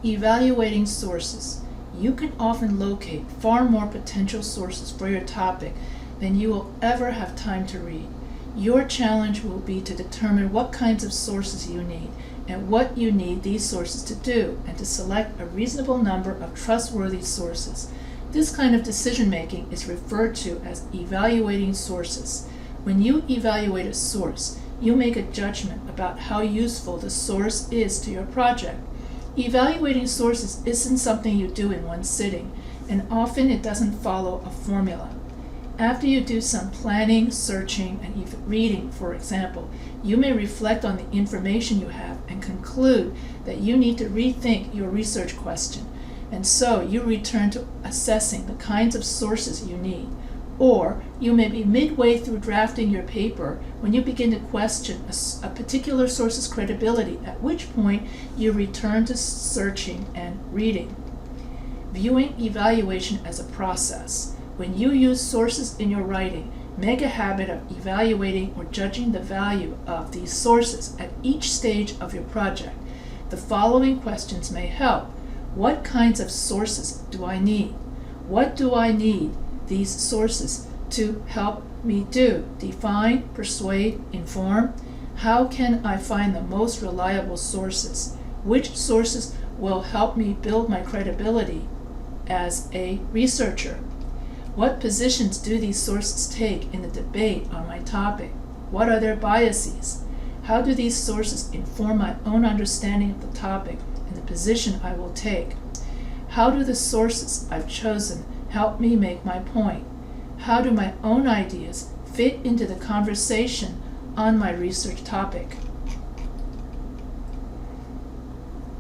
Evaluating sources. You can often locate far more potential sources for your topic than you will ever have time to read. Your challenge will be to determine what kinds of sources you need and what you need these sources to do, and to select a reasonable number of trustworthy sources. This kind of decision making is referred to as evaluating sources. When you evaluate a source, you make a judgment about how useful the source is to your project. Evaluating sources isn't something you do in one sitting, and often it doesn't follow a formula. After you do some planning, searching, and even reading, for example, you may reflect on the information you have and conclude that you need to rethink your research question, and so you return to assessing the kinds of sources you need. Or you may be midway through drafting your paper when you begin to question a particular source's credibility, at which point you return to searching and reading. Viewing evaluation as a process. When you use sources in your writing, make a habit of evaluating or judging the value of these sources at each stage of your project. The following questions may help. What kinds of sources do I need? What do I need these sources to help me do? Define, persuade, inform. How can I find the most reliable sources? Which sources will help me build my credibility as a researcher? What positions do these sources take in the debate on my topic? What are their biases? How do these sources inform my own understanding of the topic and the position I will take? How do the sources I've chosen help me make my point? How do my own ideas fit into the conversation on my research topic?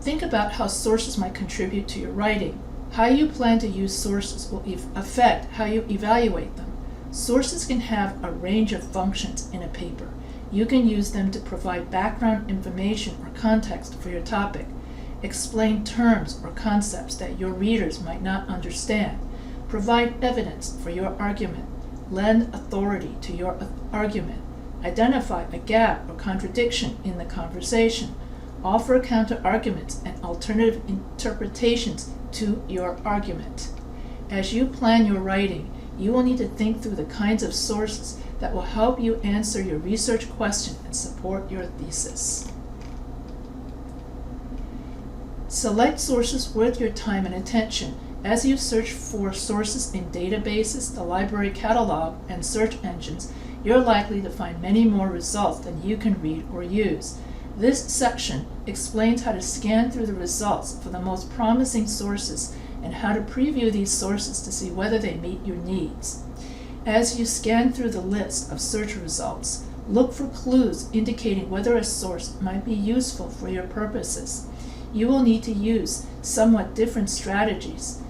Think about how sources might contribute to your writing. How you plan to use sources will affect how you evaluate them. Sources can have a range of functions in a paper. You can use them to provide background information or context for your topic, explain terms or concepts that your readers might not understand, provide evidence for your argument, lend authority to your argument, identify a gap or contradiction in the conversation, offer counter-arguments and alternative interpretations to your argument. As you plan your writing, you will need to think through the kinds of sources that will help you answer your research question and support your thesis. Select sources worth your time and attention. As you search for sources in databases, the library catalog, and search engines, you're likely to find many more results than you can read or use. This section explains how to scan through the results for the most promising sources and how to preview these sources to see whether they meet your needs. As you scan through the list of search results, look for clues indicating whether a source might be useful for your purposes. You will need to use somewhat different strategies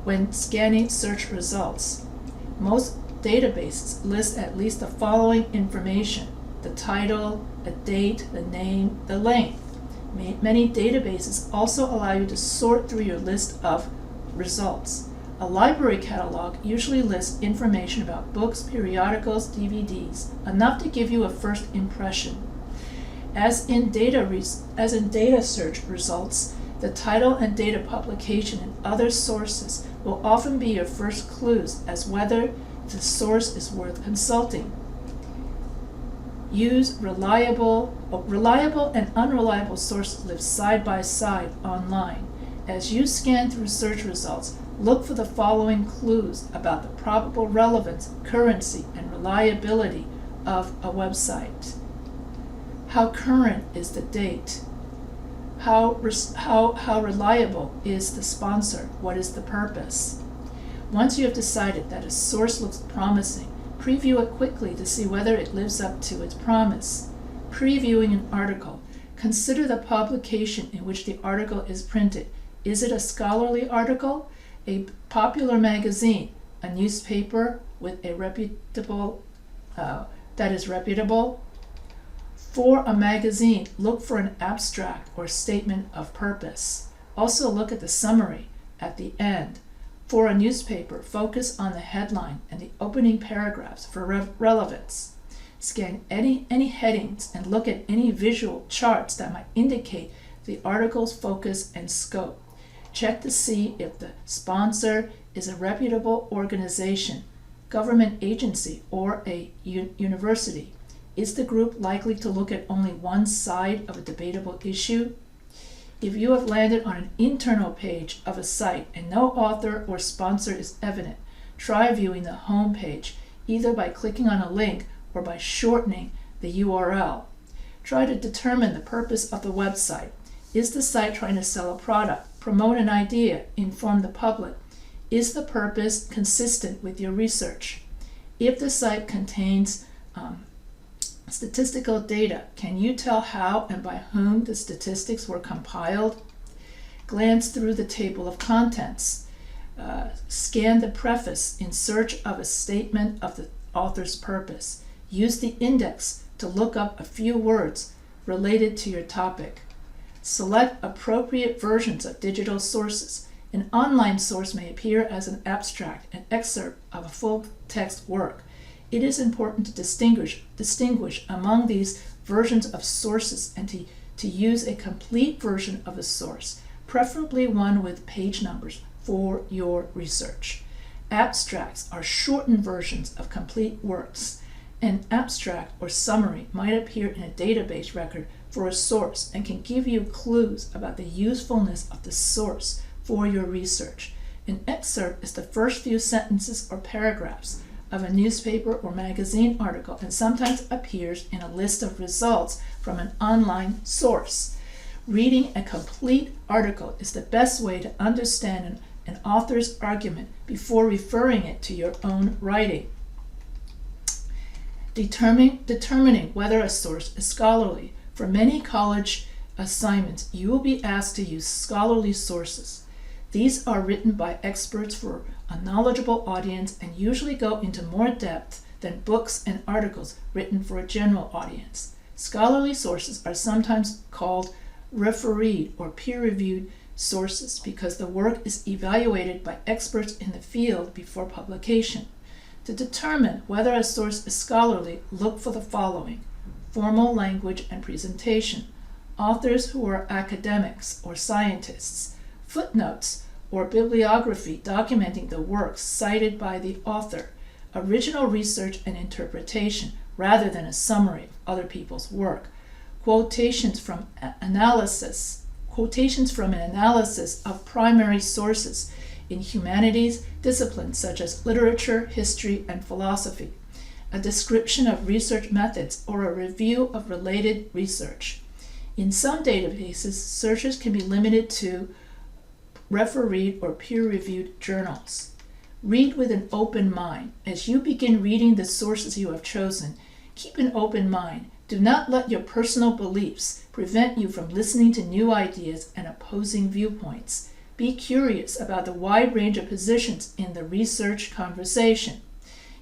when scanning search results. Most databases list at least the following information: the title, a date, the name, the length. Many databases also allow you to sort through your list of results. A library catalog usually lists information about books, periodicals, DVDs, enough to give you a first impression. As in data search results, the title and date of publication and other sources will often be your first clues as whether the source is worth consulting. Use reliable and unreliable sources live side by side online. As you scan through search results, look for the following clues about the probable relevance, currency, and reliability of a website. How current is the date? How reliable is the sponsor? What is the purpose? Once you have decided that a source looks promising, preview it quickly to see whether it lives up to its promise. Previewing an article. Consider the publication in which the article is printed. Is it a scholarly article, a popular magazine, a newspaper with a reputable For a magazine, look for an abstract or statement of purpose. Also look at the summary at the end. For a newspaper, focus on the headline and the opening paragraphs for relevance. Scan any headings and look at any visual charts that might indicate the article's focus and scope. Check to see if the sponsor is a reputable organization, government agency, or a university. Is the group likely to look at only one side of a debatable issue? If you have landed on an internal page of a site and no author or sponsor is evident, try viewing the home page, either by clicking on a link or by shortening the URL. Try to determine the purpose of the website. Is the site trying to sell a product, promote an idea, inform the public? Is the purpose consistent with your research? If the site contains statistical data, can you tell how and by whom the statistics were compiled? Glance through the table of contents. Scan the preface in search of a statement of the author's purpose. Use the index to look up a few words related to your topic. Select appropriate versions of digital sources. An online source may appear as an abstract, an excerpt of a full-text work. It is important to distinguish among these versions of sources and to use a complete version of a source, preferably one with page numbers for your research. Abstracts are shortened versions of complete works. An abstract or summary might appear in a database record for a source and can give you clues about the usefulness of the source for your research. An excerpt is the first few sentences or paragraphs of a newspaper or magazine article and sometimes appears in a list of results from an online source. Reading a complete article is the best way to understand an author's argument before referring it to your own writing. Determining whether a source is scholarly. For many college assignments, you will be asked to use scholarly sources. These are written by experts for a knowledgeable audience and usually go into more depth than books and articles written for a general audience. Scholarly sources are sometimes called refereed or peer-reviewed sources because the work is evaluated by experts in the field before publication. To determine whether a source is scholarly, look for the following: formal language and presentation, authors who are academics or scientists, footnotes or bibliography documenting the works cited by the author, original research and interpretation rather than a summary of other people's work, quotations from an analysis of primary sources in humanities disciplines such as literature, history, and philosophy, a description of research methods, or a review of related research. In some databases, searches can be limited to refereed or peer-reviewed journals. Read with an open mind. As you begin reading the sources you have chosen, keep an open mind. Do not let your personal beliefs prevent you from listening to new ideas and opposing viewpoints. Be curious about the wide range of positions in the research conversation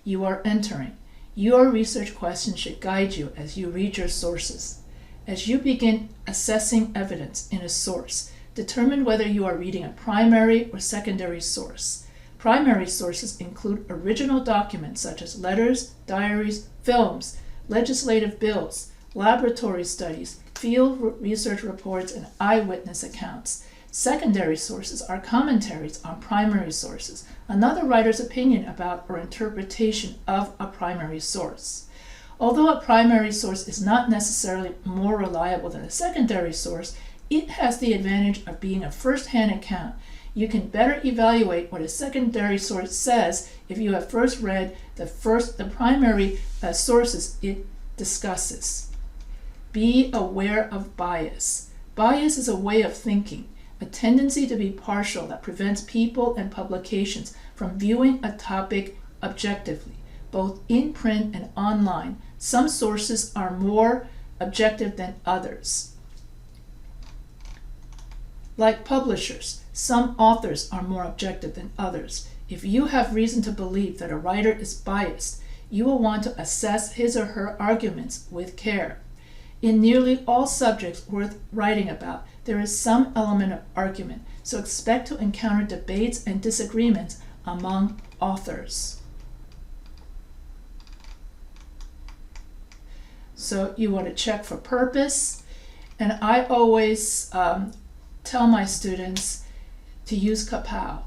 you are entering. Your research questions should guide you as you read your sources. As you begin assessing evidence in a source, determine whether you are reading a primary or secondary source. Primary sources include original documents such as letters, diaries, films, legislative bills, laboratory studies, field research reports, and eyewitness accounts. Secondary sources are commentaries on primary sources, another writer's opinion about or interpretation of a primary source. Although a primary source is not necessarily more reliable than a secondary source, it has the advantage of being a first-hand account. You can better evaluate what a secondary source says if you have first read the primary sources it discusses. Be aware of bias. Bias is a way of thinking, a tendency to be partial that prevents people and publications from viewing a topic objectively, both in print and online. Some sources are more objective than others. Like publishers, some authors are more objective than others. If you have reason to believe that a writer is biased, you will want to assess his or her arguments with care. In nearly all subjects worth writing about, there is some element of argument, so expect to encounter debates and disagreements among authors. So you want to check for purpose. And I always tell my students to use Kapow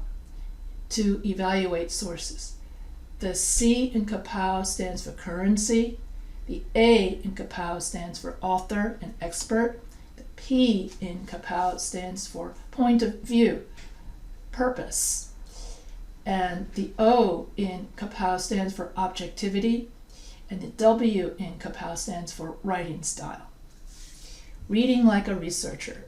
to evaluate sources. The C in Kapow stands for currency. The A in Kapow stands for author and expert. The P in Kapow stands for point of view, purpose. And the O in Kapow stands for objectivity. And the W in Kapow stands for writing style. Reading like a researcher.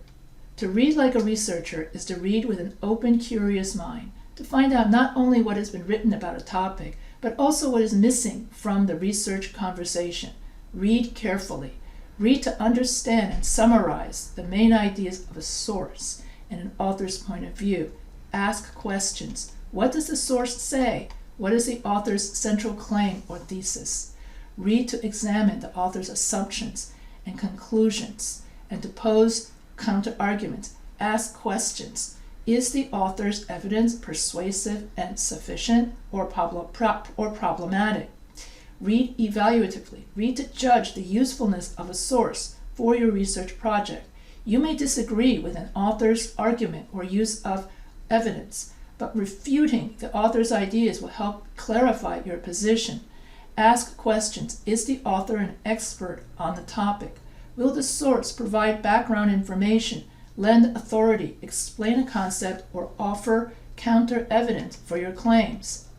To read like a researcher is to read with an open, curious mind, to find out not only what has been written about a topic, but also what is missing from the research conversation. Read carefully. Read to understand and summarize the main ideas of a source and an author's point of view. Ask questions. What does the source say? What is the author's central claim or thesis? Read to examine the author's assumptions and conclusions and to pose counter-arguments. Ask questions. Is the author's evidence persuasive and sufficient or problematic? Read evaluatively. Read to judge the usefulness of a source for your research project. You may disagree with an author's argument or use of evidence, but refuting the author's ideas will help clarify your position. Ask questions. Is the author an expert on the topic? Will the source provide background information, lend authority, explain a concept, or offer counter evidence for your claims?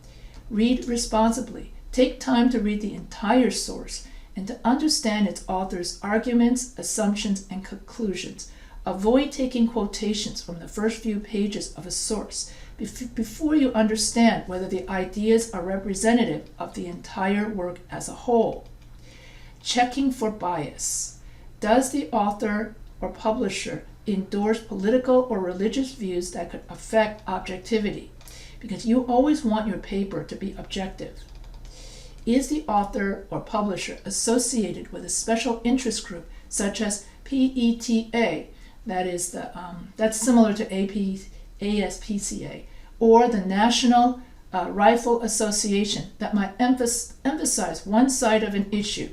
Read responsibly. Take time to read the entire source and to understand its author's arguments, assumptions, and conclusions. Avoid taking quotations from the first few pages of a source before you understand whether the ideas are representative of the entire work as a whole. Checking for bias. Does the author or publisher endorse political or religious views that could affect objectivity? Because you always want your paper to be objective. Is the author or publisher associated with a special interest group such as PETA, that's similar to ASPCA, or the National Rifle Association that might emphasize one side of an issue?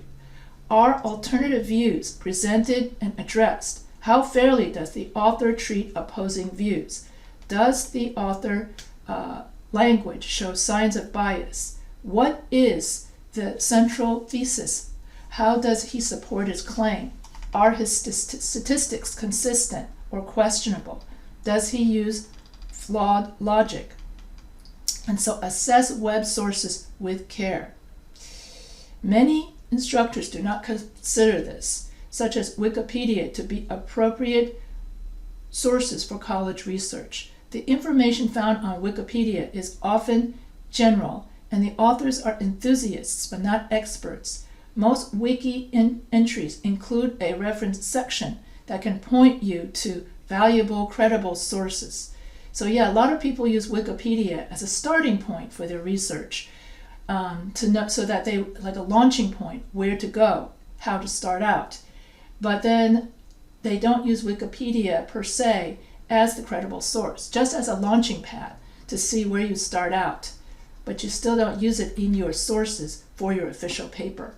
Are alternative views presented and addressed? How fairly does the author treat opposing views? Does the author language show signs of bias? What is the central thesis? How does he support his claim? Are his statistics consistent or questionable? Does he use flawed logic? And so assess web sources with care. Many instructors do not consider this, such as Wikipedia, to be appropriate sources for college research. The information found on Wikipedia is often general, and the authors are enthusiasts but not experts. Most wiki entries include a reference section that can point you to valuable, credible sources. So yeah, a lot of people use Wikipedia as a starting point for their research, to know, so that they, like a launching point, where to go, how to start out. But then they don't use Wikipedia per se as the credible source, just as a launching pad to see where you start out. But you still don't use it in your sources for your official paper.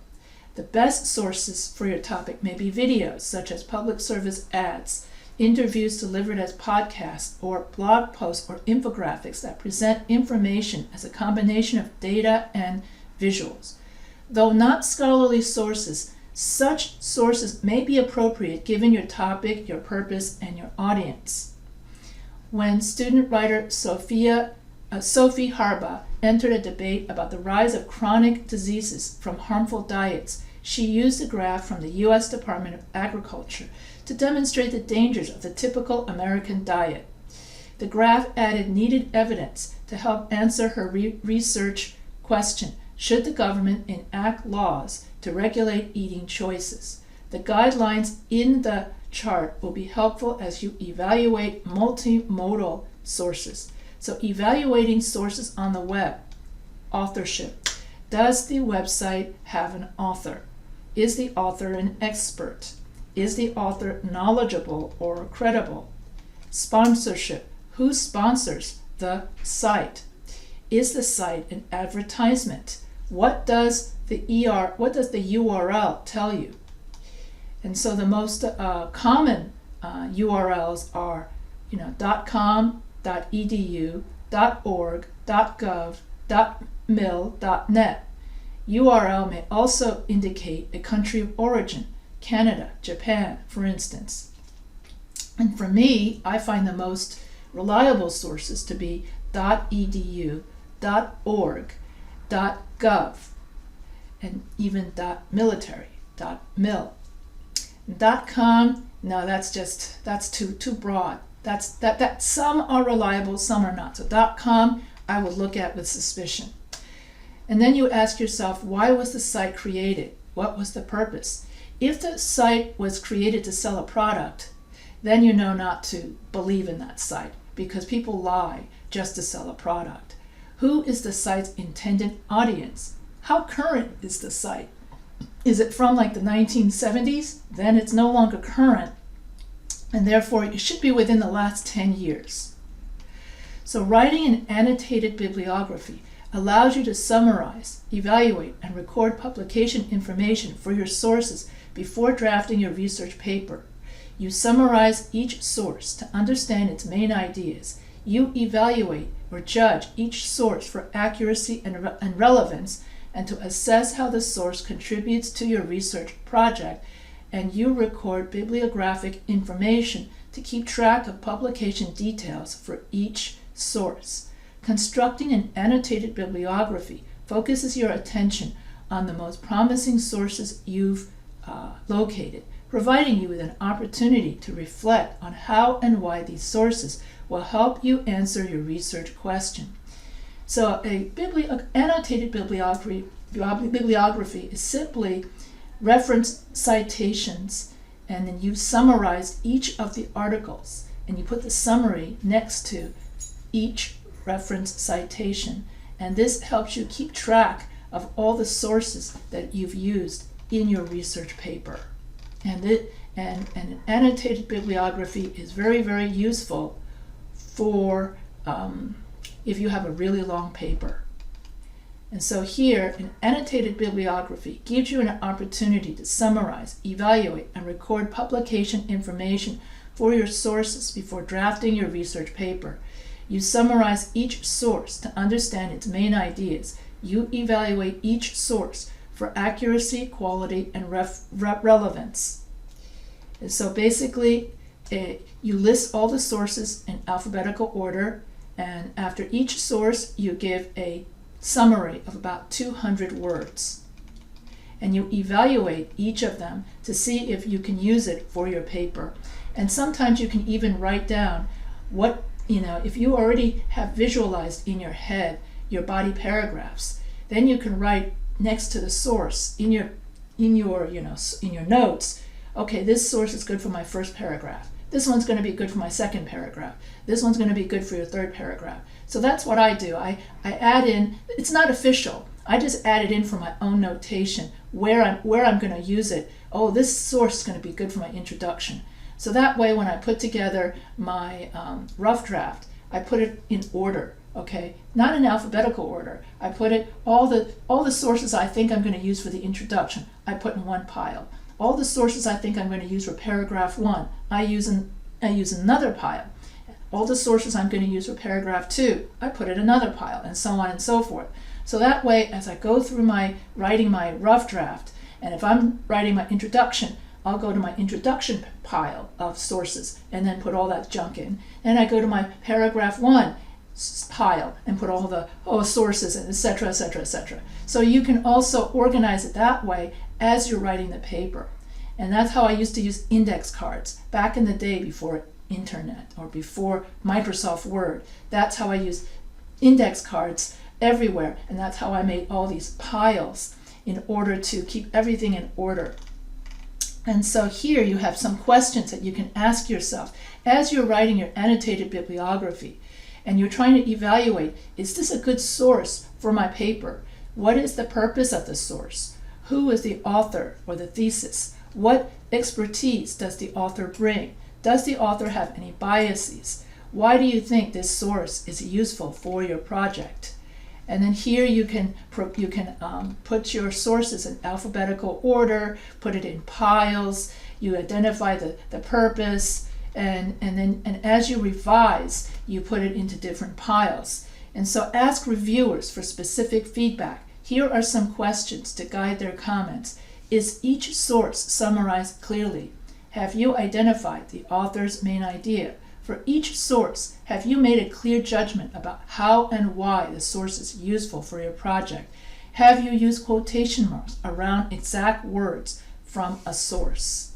The best sources for your topic may be videos, such as public service ads, interviews delivered as podcasts, or blog posts or infographics that present information as a combination of data and visuals. Though not scholarly sources, such sources may be appropriate given your topic, your purpose, and your audience. When student writer Sophie Harba entered a debate about the rise of chronic diseases from harmful diets, she used a graph from the U.S. Department of Agriculture to demonstrate the dangers of the typical American diet. The graph added needed evidence to help answer her research question: should the government enact laws to regulate eating choices? The guidelines in the chart will be helpful as you evaluate multimodal sources. So evaluating sources on the web. Authorship. Does the website have an author? Is the author an expert? Is the author knowledgeable or credible? Sponsorship. Who sponsors the site? Is the site an advertisement? What does the URL tell you? And so the most common URLs are, .com, .edu, .org, .gov, .mil, .net. URL may also indicate a country of origin, Canada, Japan, for instance. And for me, I find the most reliable sources to be .edu, .org, .gov, and even .military, .mil. .com, no, that's too broad. That some are reliable, some are not. So .com I would look at with suspicion. And then you ask yourself, why was the site created? What was the purpose? If the site was created to sell a product, then you know not to believe in that site, because people lie just to sell a product. Who is the site's intended audience? How current is the site? Is it from like the 1970s? Then it's no longer current, and therefore it should be within the last 10 years. So writing an annotated bibliography allows you to summarize, evaluate, and record publication information for your sources before drafting your research paper. You summarize each source to understand its main ideas. You evaluate or judge each source for accuracy and relevance, and to assess how the source contributes to your research project. And you record bibliographic information to keep track of publication details for each source. Constructing an annotated bibliography focuses your attention on the most promising sources you've located, providing you with an opportunity to reflect on how and why these sources will help you answer your research question. So annotated bibliography is simply reference citations, and then you summarize each of the articles, and you put the summary next to each reference citation, and this helps you keep track of all the sources that you've used in your research paper. And an annotated bibliography is very, very useful for if you have a really long paper. And so here, an annotated bibliography gives you an opportunity to summarize, evaluate, and record publication information for your sources before drafting your research paper. You summarize each source to understand its main ideas. You evaluate each source for accuracy, quality, and relevance. And so basically, you list all the sources in alphabetical order, and after each source, you give a summary of about 200 words. And you evaluate each of them to see if you can use it for your paper. And sometimes you can even write down what, if you already have visualized in your head your body paragraphs, then you can write next to the source in your notes, okay, this source is good for my first paragraph. This one's going to be good for my second paragraph. This one's going to be good for your third paragraph. So that's what I do. I add in, it's not official. I just add it in for my own notation where I'm going to use it. Oh, this source is going to be good for my introduction. So that way when I put together my rough draft, I put it in order, okay? Not in alphabetical order. I put it, all the sources I think I'm going to use for the introduction, I put in one pile. All the sources I think I'm going to use for paragraph 1, I use another pile. All the sources I'm going to use for paragraph 2, I put in another pile, and so on and so forth. So that way, as I go through writing my rough draft, and if I'm writing my introduction, I'll go to my introduction pile of sources and then put all that junk in. Then I go to my paragraph 1 pile and put all the sources and etc., etc., etc. So you can also organize it that way as you're writing the paper. And that's how I used to use index cards back in the day before internet or before Microsoft Word. That's how I used index cards everywhere, and that's how I made all these piles in order to keep everything in order. And so here you have some questions that you can ask yourself as you're writing your annotated bibliography, and you're trying to evaluate, is this a good source for my paper? What is the purpose of the source? Who is the author or the thesis? What expertise does the author bring? Does the author have any biases? Why do you think this source is useful for your project? And then here you can put your sources in alphabetical order, put it in piles. you identify the purpose, and as you revise, you put it into different piles. And so ask reviewers for specific feedback. Here are some questions to guide their comments. Is each source summarized clearly? Have you identified the author's main idea? For each source, have you made a clear judgment about how and why the source is useful for your project? Have you used quotation marks around exact words from a source?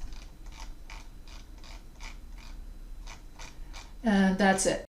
And that's it.